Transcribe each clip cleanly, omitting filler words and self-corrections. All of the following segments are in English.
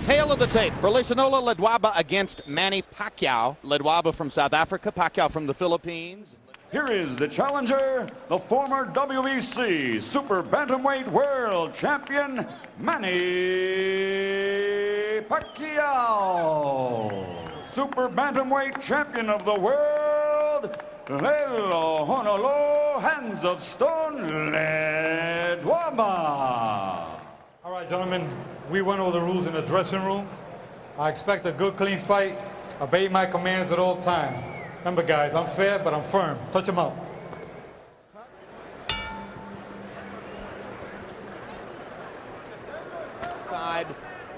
Tail of the tape for Lehlohonolo Ledwaba against Manny Pacquiao. Ledwaba from South Africa, Pacquiao from the Philippines. Here is the challenger, the former WBC Super Bantamweight World Champion, Manny Pacquiao. Super Bantamweight Champion of the World, Lehlohonolo Hands of Stone Ledwaba. All right, gentlemen, we went over the rules in the dressing room. I expect a good, clean fight. Obey my commands at all times. Remember, guys, I'm fair, but I'm firm. Touch them up. Side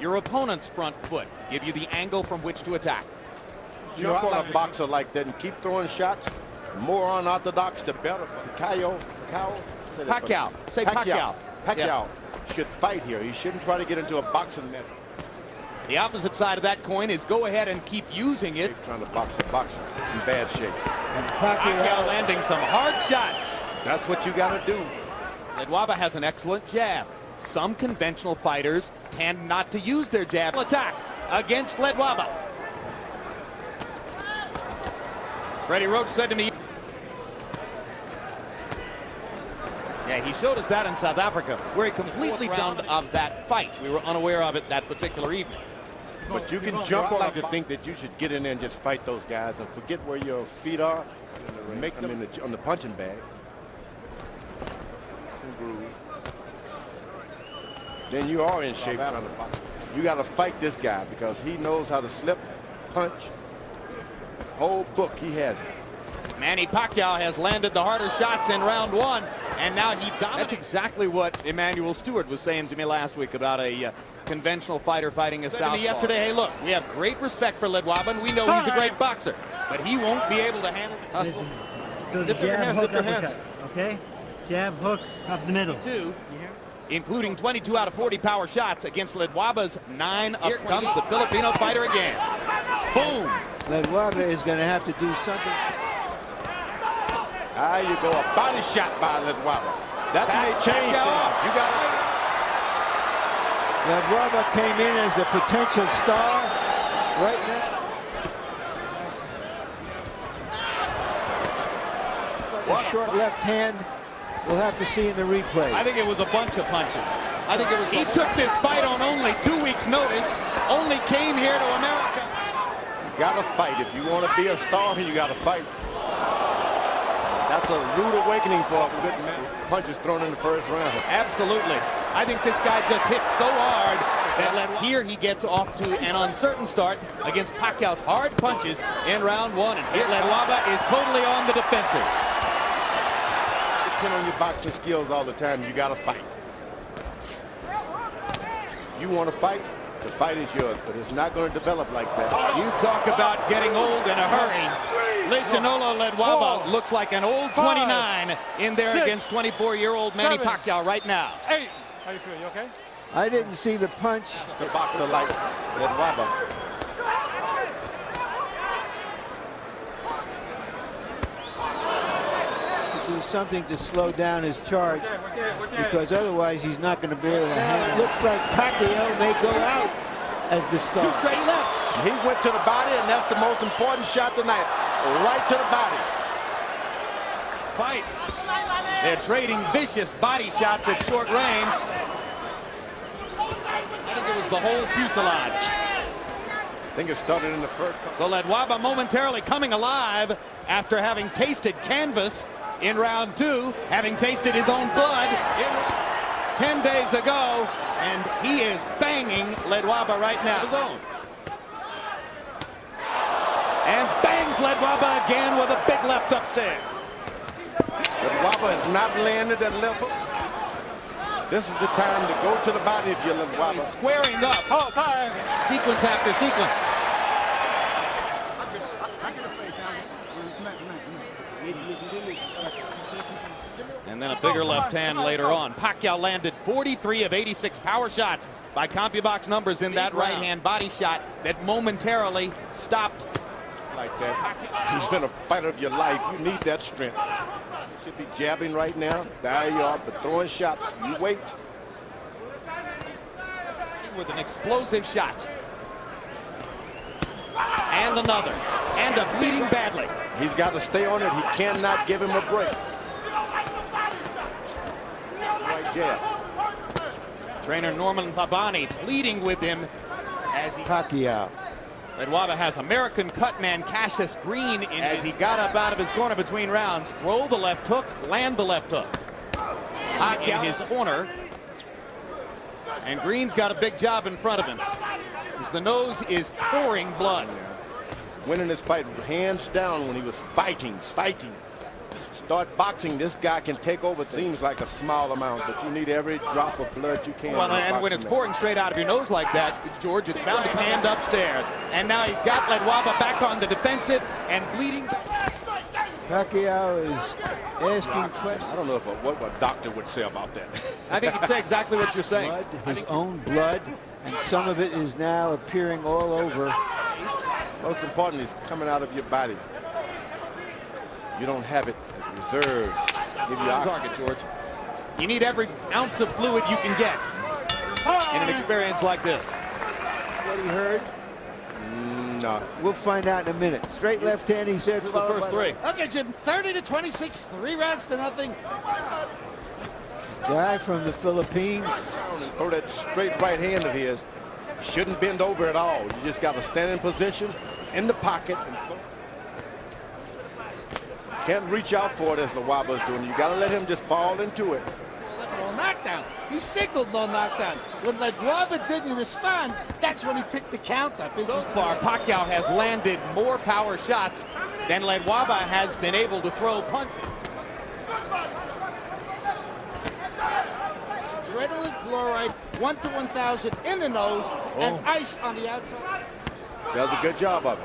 your opponent's front foot. Give you the angle from which to attack. Jump on a boxer like that and keep throwing shots. More unorthodox, the better for Pacquiao. Pacquiao. Say Pacquiao. Pacquiao should fight here. He shouldn't try to get into a boxing net. The opposite side of that coin is go ahead and keep using it. Trying to box a boxer in bad shape. And Pacquiao landing some hard shots. That's what you got to do. Ledwaba has an excellent jab. Some conventional fighters tend not to use their jab. Attack against Ledwaba. Freddie Roach said to me, yeah, he showed us that in South Africa, where he completely round of that fight. We were unaware of it that particular evening. But you can jump on to think that you should get in there and just fight those guys and forget where your feet are. Make them on the punching bag. Some grooves. Then you are in shape trying to box. You got to fight this guy because he knows how to slip, punch. Whole book, he has it. Manny Pacquiao has landed the harder shots in round one, and now he dominates. That's exactly what Emmanuel Stewart was saying to me last week about a conventional fighter fighting a southpaw. Yesterday, hey, look, we have great respect for Ledwaba, and we know he's a great boxer, but he won't be able to handle it. Listen, so the jab, hook, uppercut, okay? Jab, hook, up the middle. Two, including 22 out of 40 power shots against Ledwaba's 9 up. Here comes the Filipino fighter again. Boom! Ledwaba is going to have to do something. There you go, a body shot by Ledwaba. That may change things. You got it. Ledwaba came in as a potential star right now. A short left hand. We'll have to see in the replay. I think it was a bunch of punches. I think it was. He took this fight on only 2 weeks' notice. Only came here to America. You got to fight. If you want to be a star, you got to fight. That's a rude awakening for a good man. Punches thrown in the first round. Absolutely. I think this guy just hit so hard that here he gets off to an uncertain start against Pacquiao's hard punches in round one. And here Ledwaba is totally on the defensive. Depend on your boxing skills all the time. You got to fight. If you want to fight, the fight is yours, but it's not going to develop like that. You talk about getting old in a hurry. Lehlohonolo Ledwaba looks like an old 29 in there against 24-year-old Manny Pacquiao right now. 8. How you feel? You okay? I didn't see the punch. The boxer like Ledwaba. Do something to slow down his charge, because otherwise he's not going to be able to handle it. Looks like Pacquiao may go out as the star. 2 straight lefts. He went to the body, and that's the most important shot tonight. Right to the body. Fight. They're trading vicious body shots at short range. I think it was the whole fuselage. I think it started in the first couple. So Ledwaba momentarily coming alive after having tasted canvas in round 2, having tasted his own blood 10 days ago, and he is banging Ledwaba right now. His own. And bangs Ledwaba again with a big left upstairs. Ledwaba has not landed at level. This is the time to go to the body if you're Ledwaba. He's squaring up. Sequence after sequence. And then a bigger left hand later on. Pacquiao landed 43 of 86 power shots by CompuBox numbers in that right hand body shot that momentarily stopped. Like that. He's been a fighter of your life. You need that strength. You should be jabbing right now. There you are, but throwing shots. You wait. with an explosive shot. And another. And a bleeding badly. He's got to stay on it. He cannot give him a break. Right jab. Trainer Norman Labani pleading with him as he... Pacquiao. Ledwaba has American cutman Cassius Green in as he got up out of his corner between rounds. Throw the left hook, land the left hook. Pacquiao in his corner. And Green's got a big job in front of him. As the nose is pouring blood. Winning this fight hands down when he was fighting. Start boxing, this guy can take over. Seems like a small amount, but you need every drop of blood you can. Well, and when it's pouring straight out of your nose like that, George, it's bound to hand upstairs. And now he's got Ledwaba back on the defensive and bleeding. Pacquiao is asking questions. I don't know what a doctor would say about that. I think he'd say exactly what you're saying. Blood, his own blood, and some of it is now appearing all over. Most important is coming out of your body. You don't have it as reserves. Give you target, George. You need every ounce of fluid you can get in an experience like this. What he heard? No. We'll find out in a minute. Straight left hand, he said. For the first three. Okay, Jim, 30-26, 3 rounds to nothing. Guy from the Philippines. And throw that straight right hand of his. Shouldn't bend over at all. You just got to stand in position, in the pocket. And can't reach out for it as Ledwaba's doing. You got to let him just fall into it. No knockdown. He signaled no knockdown. When Ledwaba didn't respond, that's when he picked the count up. So far, Pacquiao has landed more power shots than Ledwaba has been able to throw punches. Adrenaline chloride, 1 to 1,000 in the nose, and ice on the outside. Does a good job of it.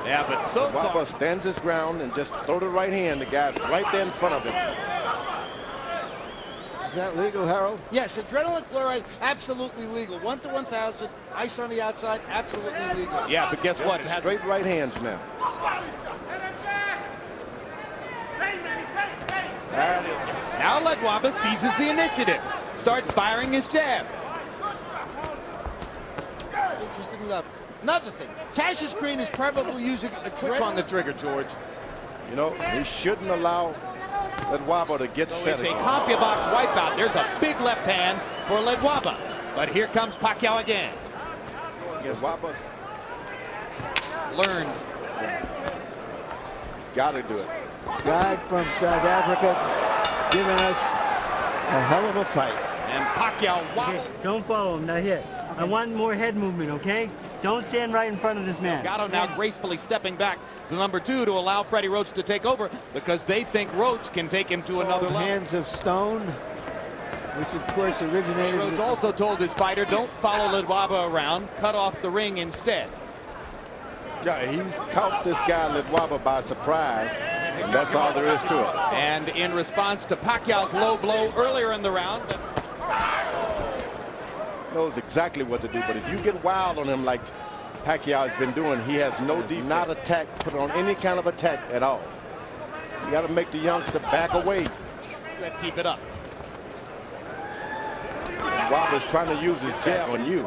Yeah, but so far... Ledwaba stands his ground and just throw the right hand. The guy's right there in front of him. Is that legal, Harold? Yes, adrenaline chloride, absolutely legal. 1 to 1,000, ice on the outside, absolutely legal. Yeah, but guess what? It has straight right hands now. Now Ledwaba seizes the initiative. Starts firing his jab. Interesting enough. Another thing, Cassius Green is probably using a Click on the trigger, George. You know, he shouldn't allow Ledwaba to get set. It's a CompuBox wipeout. There's a big left hand for Ledwaba. But here comes Pacquiao again. Ledwaba learned. Got to do it. Guy from South Africa giving us a hell of a fight. And Pacquiao wobbled. Okay, don't follow him, not hit. I want more head movement, okay? Don't stand right in front of this man. Gatto now gracefully stepping back to number 2 to allow Freddie Roach to take over because they think Roach can take him to another level. Hands of stone, which of course originated. Roach also told his fighter, don't follow Ledwaba around, cut off the ring instead. Yeah, he's caught this guy Ledwaba by surprise, and that's all there is to it. And in response to Pacquiao's low blow earlier in the round, knows exactly what to do, but if you get wild on him like Pacquiao has been doing, he has no defense. Not attack, put on any kind of attack at all. You got to make the youngster back away. said keep it up. Ledwaba's trying to use his jab on you.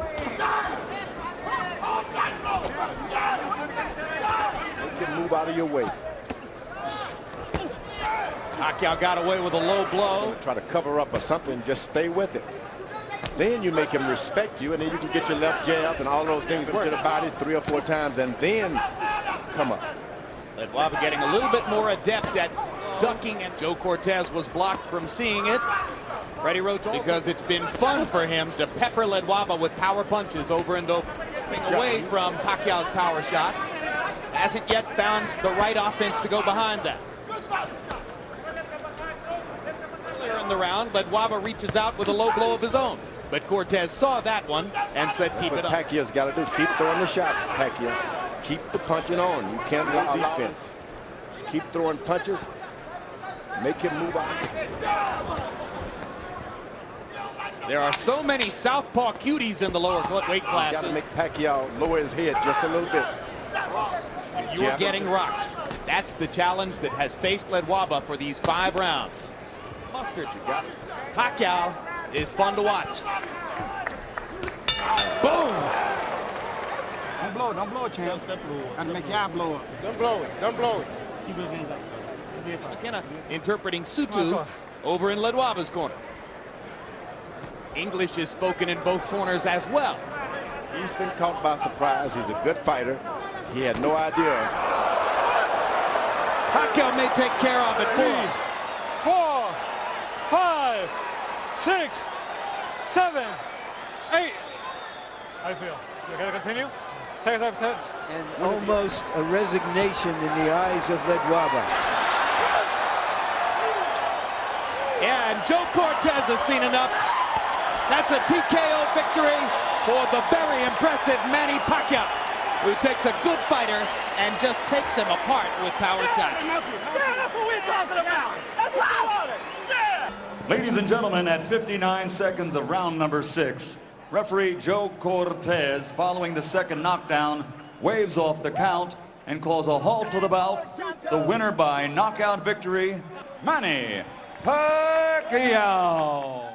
Make him move out of your way. Pacquiao got away with a low blow. Try to cover up or something, just stay with it. Then you make him respect you, and then you can get your left jab and all those things into the body 3 or 4 times, and then come up. Ledwaba getting a little bit more adept at ducking, and Joe Cortez was blocked from seeing it. Freddie Roach also, because it's been fun for him to pepper Ledwaba with power punches over and over. Slipping away from Pacquiao's power shots. Hasn't yet found the right offense to go behind that. Earlier in the round, Ledwaba reaches out with a low blow of his own. But Cortez saw that one and said keep it up. What Pacquiao's got to do, keep throwing the shots, Pacquiao. Keep the punching on. You can't allow defense. Just keep throwing punches. Make him move out. There are so many southpaw cuties in the lower weight classes. Got to make Pacquiao lower his head just a little bit. You are getting rocked. That's the challenge that has faced Ledwaba for these 5 rounds. Mustard, you got it. Pacquiao is fun to watch. it, champ. Gotta make y'all blow up. Don't blow it. Don't blow it. McKenna interpreting Sutu over in Ledwaba's corner. English is spoken in both corners as well. He's been caught by surprise. He's a good fighter. He had no idea. Pacquiao may take care of it. 3, 4, 5, 6, 7, 8. I feel. You gotta continue? Take it, take it. And almost a resignation in the eyes of Ledwaba. Yeah, and Joe Cortez has seen enough. That's a TKO victory for the very impressive Manny Pacquiao, who takes a good fighter and just takes him apart with power shots. Yeah, that's what we're talking about. That's what I wanted. Yeah. Ladies and gentlemen, at 59 seconds of round number 6, referee Joe Cortez, following the second knockdown, waves off the count and calls a halt to the bout. The winner by knockout victory, Manny Pacquiao.